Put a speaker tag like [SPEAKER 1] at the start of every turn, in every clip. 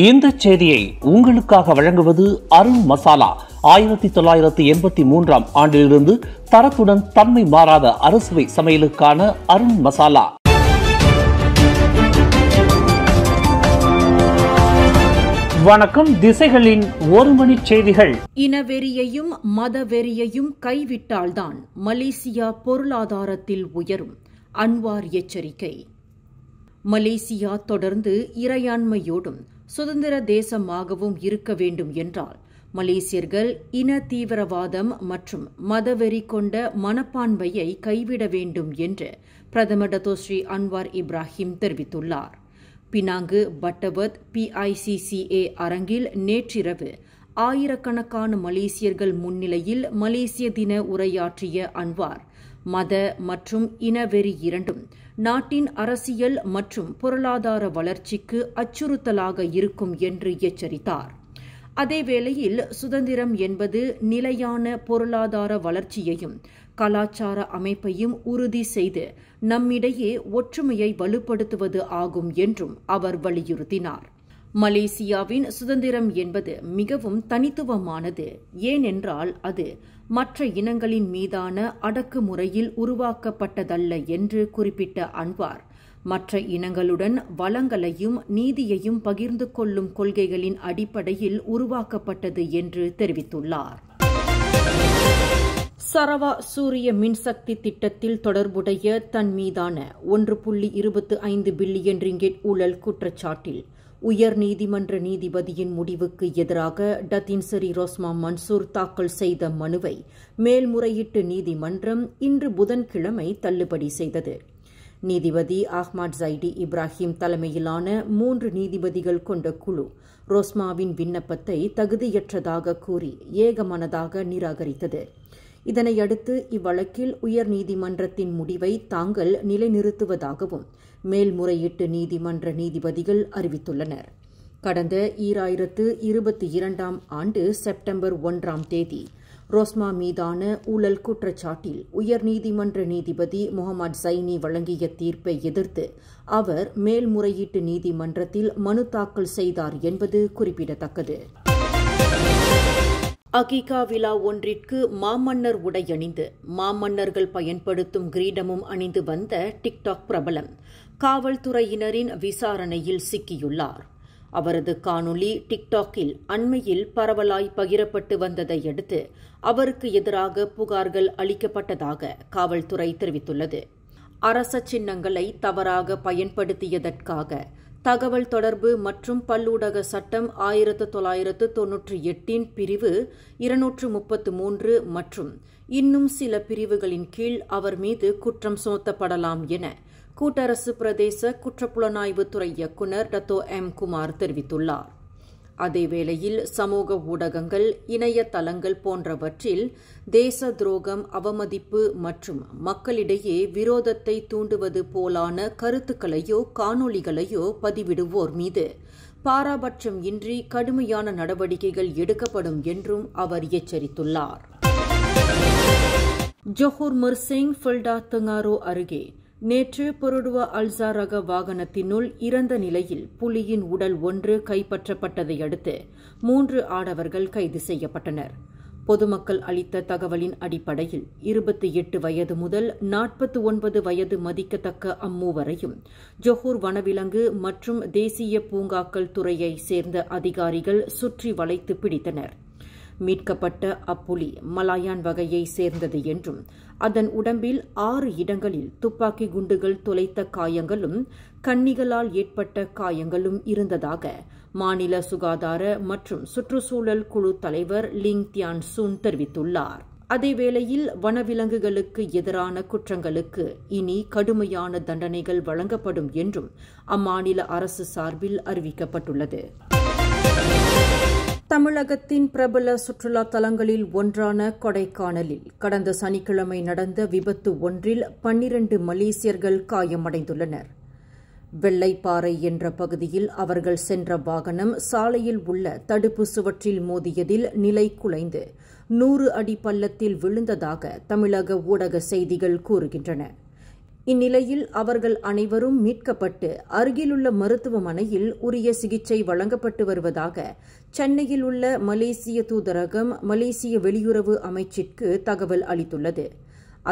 [SPEAKER 1] இந்த செய்தியை உங்களுக்காக வழங்குவது அருண் மசாலா. 1983 ஆண்டிலிருந்து தரத்துடன் தன்மை மாறாத அறுசுவை சமையலுக்கான அருண் மசாலா. வணக்கம். திசைகளின் ஒரு மணி செய்திகள்.
[SPEAKER 2] இனவெறியையும் மதவெறியையும் கைவிட்டால்தான் மலேசியா பொருளாதாரத்தில் உயரும். அன்வார் எச்சரிக்கை. மலேசியா தொடர்ந்து இறையாண்மையோடும் சுதந்திர தேசமாகவும் இருக்க வேண்டும் என்றால் மலேசியர்கள் இன தீவிரவாதம் மற்றும் மதவெறி கொண்ட மனப்பான்மையை கைவிட வேண்டும் என்று பிரதமர் டத்தோ ஸ்ரீ அன்வார் இப்ராஹிம் தெரிவித்துள்ளார். பினாங்கு பட்டவத் PICCA அரங்கில் நேற்றிரவு ஆயிரக்கணக்கான மலேசியர்கள் முன்னிலையில் மலேசிய தின உரையாற்றிய அன்வார், மத மற்றும் இனவெறி இரண்டும் நாட்டின் அரசியல் மற்றும் பொருளாதார வளர்ச்சிக்கு அச்சுறுத்தலாக இருக்கும் என்று எச்சரித்தார். அதேவேளையில் சுதந்திரம் என்பது நிலையான பொருளாதார வளர்ச்சியையும் கலாச்சார அமைப்பையும் உறுதி செய்து நம்மிடையே ஒற்றுமையை வலுப்படுத்துவது ஆகும் என்றும் அவர் வலியுறுத்தினார். மலேசியாவின் சுதந்திரம் என்பது மிகவும் தனித்துவமானது. ஏனென்றால் அது மற்ற இனங்களின் மீதான அடக்குமுறையில் உருவாக்கப்பட்டதல்ல என்று குறிப்பிட்ட அன்வார், மற்ற இனங்களுடன் வளங்களையும் நீதியையும் பகிர்ந்து கொள்ளும் கொள்கைகளின் அடிப்படையில் உருவாக்கப்பட்டது என்று தெரிவித்துள்ளார். சரவா சூரிய மின்சக்தி திட்டத்தில் தொடர்புடைய தன் மீதான 1.25 பில்லியன் ரிங்கெட் ஊழல் குற்றச்சாட்டில் உயர் நீதிமன்ற நீதிபதியின் முடிவுக்கு எதிராக டத்தின் சரி ரோஸ்மா மன்சூர் தாக்கல் செய்த மனுவை மேல்முறையீட்டு நீதிமன்றம் இன்று புதன்கிழமை தள்ளுபடி செய்தது. நீதிபதி அஹ்மத் ஜைடி இப்ராஹிம் தலைமையிலான 3 நீதிபதிகள் கொண்ட குழு ரோஸ்மாவின் விண்ணப்பத்தை தகுதியற்றதாக கூறி ஏகமனதாக நிராகரித்தது. இதனையடுத்து இவ்வழக்கில் உயர் நீதிமன்றத்தின் முடிவை தாங்கள் நிலைநிறுத்துவதாகவும் மேல்முறையீட்டு நீதிமன்ற நீதிபதிகள் அறிவித்துள்ளனர். கடந்த 2022 ஆண்டு செப்டம்பர் 1 ரோஸ்மா மீதான ஊழல் குற்றச்சாட்டில் உயர்நீதிமன்ற நீதிபதி முகமது ஜைனி வழங்கிய தீர்ப்பை எதிர்த்து அவர் மேல்முறையீட்டு நீதிமன்றத்தில் மனு தாக்கல் செய்தார் என்பது குறிப்பிடத்தக்கது. அகிகா விழா ஒன்றிற்கு மாமன்னர் உடையணிந்து மாமன்னர்கள் பயன்படுத்தும் கிரீடமும் அணிந்து வந்த டிக்டாக் பிரபலம் காவல்துறையினரின் விசாரணையில் சிக்கியுள்ளார். அவரது காணொலி டிக்டாக்கில் அண்மையில் பரவலாய் பகிரப்பட்டு வந்ததை அடுத்து அவருக்கு எதிராக புகார்கள் அளிக்கப்பட்டதாக காவல்துறை தெரிவித்துள்ளது. அரச சின்னங்களை தவறாக பயன்படுத்தியதற்காக தகவல் தொடர்பு மற்றும் பல்லூடக சட்டம் 1998 பிரிவு 233 மற்றும் இன்னும் சில பிரிவுகளின் கீழ் அவர் மீது குற்றம் சுமத்தப்படலாம் என கூட்டரசு பிரதேச குற்றப்புலனாய்வுத்துறை இயக்குநர் டத்தோ M. குமார் தெரிவித்துள்ளார். அதேவேளையில் சமூக ஊடகங்கள், இணையதளங்கள் போன்றவற்றில் தேச துரோகம், அவமதிப்பு மற்றும் மக்களிடையே விரோதத்தை தூண்டுவது போலான கருத்துக்களையோ காணொளிகளையோ பதிவிடுவோர் மீது பாராபட்சம் இன்றி கடுமையான நடவடிக்கைகள் எடுக்கப்படும் என்றும் அவர் எச்சரித்துள்ளார். ஜொஹூர் மிர்சிங் ஃபில்டா தெங்காரோ அருகே நேற்று பொருடுவா அல்சா ரக வாகனத்தினுள் இறந்த நிலையில் புலியின் உடல் ஒன்று கைப்பற்றப்பட்டதை அடுத்து 3 ஆடவர்கள் கைது செய்யப்பட்டனர். பொதுமக்கள் அளித்த தகவலின் அடிப்படையில் 28 வயது முதல் 49 வயது மதிக்கத்தக்க அம்மூவரையும் ஜொஹூர் வனவிலங்கு மற்றும் தேசிய பூங்காக்கள் துறையைச் சேர்ந்த அதிகாரிகள் சுற்றி வளைத்து பிடித்தனர். மீட்கப்பட்ட அப்புலி மலாயான் வகையை சேர்ந்தது என்றும் அதன் உடம்பில் 6 இடங்களில் துப்பாக்கி குண்டுகள் துளைத்த காயங்களும் கண்ணிகளால் ஏற்பட்ட காயங்களும் இருந்ததாக மாநில சுகாதார மற்றும் சுற்றுச்சூழல் குழு தலைவர் லிங் தியான் சூன் தெரிவித்துள்ளார். அதேவேளையில் வனவிலங்குகளுக்கு எதிரான குற்றங்களுக்கு இனி கடுமையான தண்டனைகள் வழங்கப்படும் என்றும் அம்மாநில அரசு சார்பில் அறிவிக்கப்பட்டுள்ளது. தமிழகத்தின் பிரபல சுற்றுலா தலங்களில் ஒன்றான கொடைக்கானலில் கடந்த சனிக்கிழமை நடந்த விபத்து ஒன்றில் 12 மலேசியர்கள் காயமடைந்துள்ளனர். வெள்ளைப்பாறை என்ற பகுதியில் அவர்கள் சென்ற வாகனம் சாலையில் உள்ள தடுப்பு சுவற்றில் மோதியதில் நிலை குலைந்து 100 அடி பள்ளத்தில் விழுந்ததாக தமிழக ஊடக செய்திகள் கூறுகின்றன. இந்நிலையில் அவர்கள் அனைவரும் மீட்கப்பட்டு அருகிலுள்ள மருத்துவமனையில் உரிய சிகிச்சை வழங்கப்பட்டு வருவதாக சென்னையில் உள்ள மலேசிய தூதரகம் மலேசிய வெளியுறவு அமைச்சிற்கு தகவல் அளித்துள்ளது.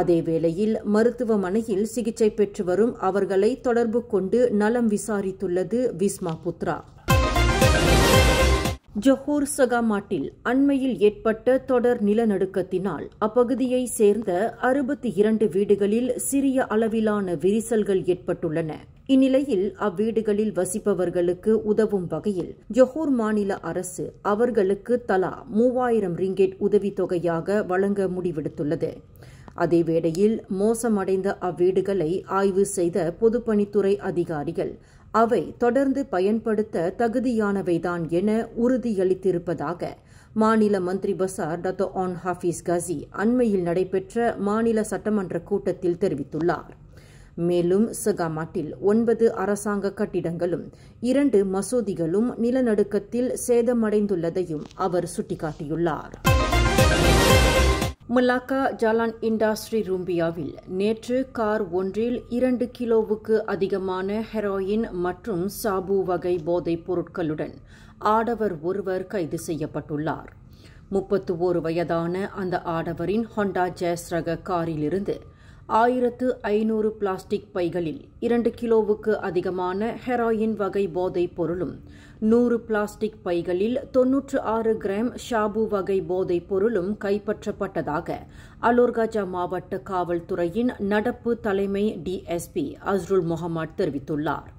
[SPEAKER 2] அதேவேளையில் மருத்துவமனையில் சிகிச்சை பெற்று வரும் அவர்களை தொடர்பு கொண்டு நலம் விசாரித்துள்ளது விஸ்மா புத்ரா. ஜொஹூர் சகாமாட்டில் அண்மையில் ஏற்பட்ட தொடர் நிலநடுக்கத்தினால் அப்பகுதியை சேர்ந்த 62 வீடுகளில் சிறிய அளவிலான விரிசல்கள் ஏற்பட்டுள்ளன. இந்நிலையில் அவ்வீடுகளில் வசிப்பவர்களுக்கு உதவும் வகையில் ஜொஹூர் மாநில அரசு அவர்களுக்கு தலா 3000 ரிங்கெட் உதவித்தொகையாக வழங்க முடிவெடுத்துள்ளது. அதேவேளையில் மோசமடைந்த அவ்வீடுகளை ஆய்வு செய்த பொதுப்பணித்துறை அதிகாரிகள் அவை தொடர்ந்து பயன்படுத்த தகுதியானவைதான் என உறுதியளித்திருப்பதாக மாநில மந்திரி பசார் டாக்டர் ஆன் ஹாஃபிஸ் காசி அண்மையில் நடைபெற்ற மாநில சட்டமன்ற கூட்டத்தில் தெரிவித்துள்ளார். மேலும் சகாமாட்டில் 9 அரசாங்க கட்டிடங்களும் 2 மசூதிகளும் நிலநடுக்கத்தில் சேதமடைந்துள்ளதையும் அவர் சுட்டிக்காட்டியுள்ளார். மலாக்கா ஜாலான் இண்டஸ்ட்ரி ரூம்பியாவில் நேற்று கார் ஒன்றில் 2 கிலோவுக்கு அதிகமான ஹெரோயின் மற்றும் சாபு வகை போதைப் பொருட்களுடன் ஆடவர் ஒருவர் கைது செய்யப்பட்டுள்ளார். 31 வயதான அந்த ஆடவரின் ஹோண்டா ஜாஸ் ரக காரிலிருந்து 1500 பிளாஸ்டிக் பைகளில் 2 கிலோவுக்கு அதிகமான ஹெரோயின் வகை போதைப் பொருளும் 100 பிளாஸ்டிக் பைகளில் 96 கிராம் ஷாபு வகை போதைப் பொருளும் கைப்பற்றப்பட்டதாக அலோர்காஜா மாவட்ட காவல்துறையின் நடப்பு தலைமை டிஎஸ்பி அஸ்ருல் முகமது தெரிவித்துள்ளார்.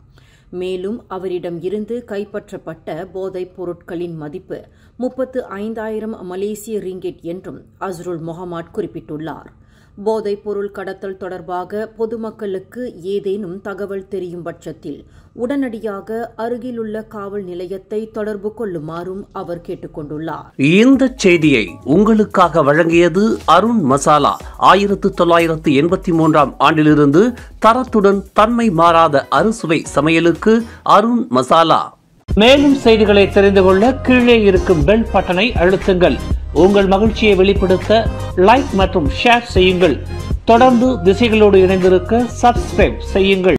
[SPEAKER 2] மேலும் அவரிடம் இருந்து கைப்பற்றப்பட்ட போதைப் பொருட்களின் மதிப்பு 35,000 மலேசிய ரிங்கெட் என்றும் அஸ்ருல் முகமது குறிப்பிட்டுள்ளார். போதைப் பொருள் கடத்தல் தொடர்பாக பொதுமக்களுக்கு ஏதேனும் தகவல் தெரியும் பட்சத்தில் உடனடியாக அருகிலுள்ள காவல் நிலையத்தை தொடர்பு கொள்ளுமாறும் அவர் கேட்டுக் கொண்டுள்ளார்.
[SPEAKER 1] இந்த செய்தியை உங்களுக்காக வழங்கியது அருண் மசாலா. 1983 ஆண்டிலிருந்து தரத்துடன் தன்மை மாறாத அறுசுவை சமையலுக்கு அருண் மசாலா. மேலும் செய்திகளை தெரிந்து கொள்ள கீழே இருக்கும் பெல் பட்டனை அழுத்துங்கள். உங்கள் மகிழ்ச்சியை வெளிப்படுத்த லைக் மற்றும் ஷேர் செய்யுங்கள். தொடர்ந்து திசைகளோடு இணைந்திருக்க சப்ஸ்கிரைப் செய்யுங்கள்.